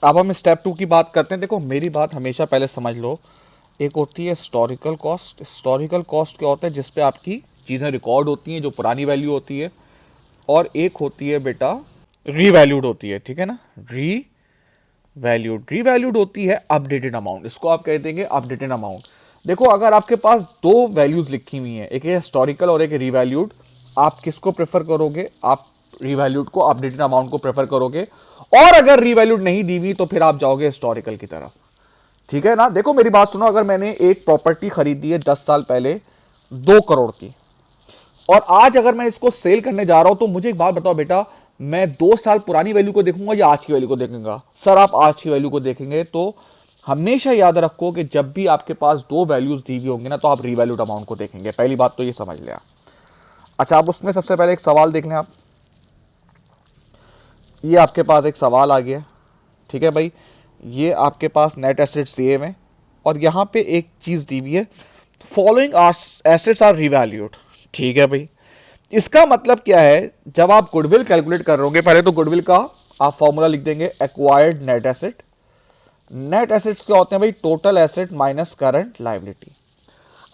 अब हम स्टेप 2 की बात करते हैं। देखो मेरी बात हमेशा पहले समझ लो, एक होती है हिस्टोरिकल कॉस्ट। हिस्टोरिकल कॉस्ट क्या होता है, जिस पे आपकी चीज़ें रिकॉर्ड होती हैं, जो पुरानी वैल्यू होती है। और एक होती है बेटा रीवैल्यूड होती है, ठीक है ना। रीवैल्यूड होती है अपडेटेड अमाउंट, इसको आप कह देंगे अपडेटेड अमाउंट। देखो अगर आपके पास दो वैल्यूज लिखी हुई हैं, एक है हिस्टोरिकल और एक रीवैल्यूड, आप किसको प्रेफर करोगे? आप रीवैल्यूड को, अपडेटेड अमाउंट को प्रेफर करोगे। और अगर रीवैल्यूड नहीं दी हुई तो फिर आप जाओगे हिस्टोरिकल की तरफ, ठीक है ना। देखो मेरी बात सुनो, अगर मैंने एक प्रॉपर्टी खरीदी है 10 साल पहले 2 करोड़ की, और आज अगर मैं इसको सेल करने जा रहा हूं, तो मुझे एक बात बताओ बेटा, मैं 2 साल पुरानी वैल्यू को देखूंगा या आज की वैल्यू को देखूंगा? सर आप आज की वैल्यू को देखेंगे। तो हमेशा याद रखो कि जब भी आपके पास दो वैल्यूज दी हुई होंगी ना, तो आप रीवैल्यूड अमाउंट को देखेंगे। पहली बात तो ये समझ लिया। अच्छा, आप उसमें सबसे पहले एक सवाल देख लें आप। ये आपके पास एक सवाल आ गया, ठीक है भाई। ये आपके पास नेट एसेट्स दिए में, और यहां पे एक चीज दी हुई है, फॉलोइंग एसेट्स आर रीवैल्यूड, ठीक है भाई। इसका मतलब क्या है, जब आप गुडविल कैलकुलेट कर रहे, पहले तो गुडविल का आप फॉर्मूला लिख देंगे, acquired net asset. Net assets क्या होते हैं भाई? Total asset minus current liability.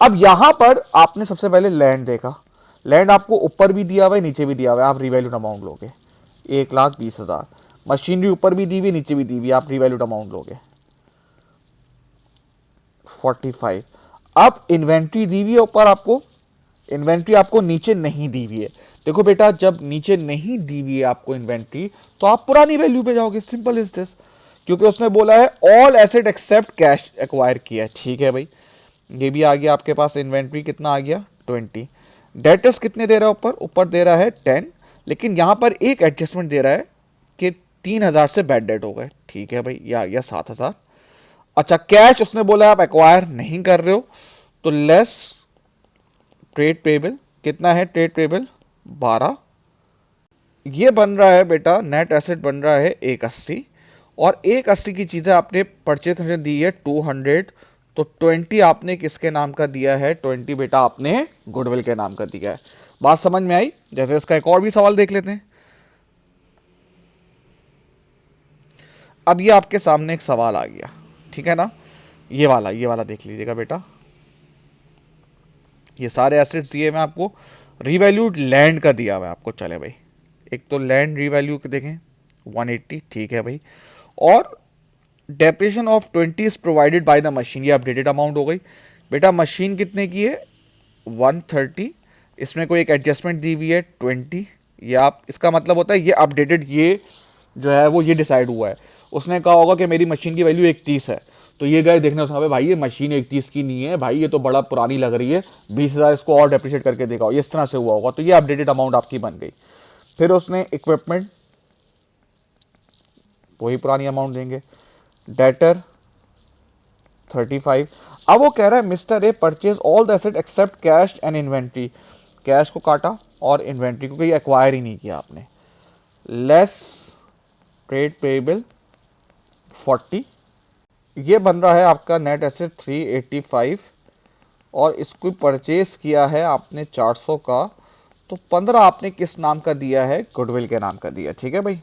अब यहां पर आपने सबसे पहले लैंड देखा, लैंड आपको ऊपर भी दिया हुआ है, नीचे भी दिया हुआ है, आप रिवैल्यूड अमाउंट लोगे 1,20,000। मशीनरी ऊपर भी दी हुई, नीचे भी दी हुई, आप रिवैल्यूड अमाउंट लोगे 45। अब इन्वेंट्री दी हुई है ऊपर आपको, इन्वेंट्री आपको नीचे नहीं दी हुई है। देखो बेटा, जब नीचे नहीं दी हुई है आपको इन्वेंट्री, तो आप पुरानी वैल्यू पे जाओगे, सिंपल इज दिस। क्योंकि उसने बोला है all asset except cash acquire किया है, ठीक है भाई। ये भी आ गया आपके पास। इन्वेंट्री कितना आ गया? 20। डेटर्स कितने दे रहा है ऊपर? ऊपर दे रहा है 10, लेकिन यहां पर एक एडजस्टमेंट दे रहा है कि 3,000 से बैड डेट हो गए, ठीक है भाई। या 7,000। अच्छा, कैश उसने बोला आप एक्वायर नहीं कर रहे हो, तो लेस ट्रेड पेबल। कितना है ट्रेड पेबल? 12। ये बन रहा है बेटा, नेट एसेट बन रहा है 180। और 180 की चीज़ें आपने परचेज कंडीशन दी है 200, तो 20 आपने किसके नाम का दिया है? 20 बेटा आपने गुडविल के नाम का दिया है। बात समझ में आई? जैसे इसका एक और भी सवाल देख लेते हैं। अब ये आपके सामने एक सवाल आ गया, ठीक है ना। ये वाला देख लीजिएगा बेटा। ये सारे एसेट्स दिए मैं आपको, रीवैल्यूड लैंड का दिया हुआ है आपको। चले भाई, एक तो लैंड रीवैल्यू के देखें 180, ठीक है भाई। और depreciation of 20 is provided by the machine, ये अपडेटेड अमाउंट हो गई बेटा। मशीन कितने की है? 130। इसमें कोई एक एडजस्टमेंट दी हुई है 20, ये आप, इसका मतलब होता है ये अपडेटेड, ये जो है वो ये डिसाइड हुआ है। उसने कहा होगा कि मेरी मशीन की वैल्यू 31 है, तो ये गए देखने उसमें, भाई ये मशीन 31 की नहीं है भाई, ये तो बड़ा पुरानी लग रही है, 20,000 इसको और डेप्रिशिएट करके देखा हो, इस तरह से हुआ होगा, तो ये अपडेटेड अमाउंट आपकी बन गई। फिर उसने इक्विपमेंट, वही पुरानी अमाउंट देंगे। डेटर 35। अब वो कह रहा है mister A purchase all the asset except cash and inventory. Cash को काटा और इन्वेंट्री, क्योंकि ये एक्वायर ही नहीं किया आपने। Less trade payable 40। ये बन रहा है आपका नेट एसेट 385, और इसको परचेज किया है आपने 400 का, तो 15 आपने किस नाम का दिया है? गुडविल के नाम का दिया, ठीक है भाई।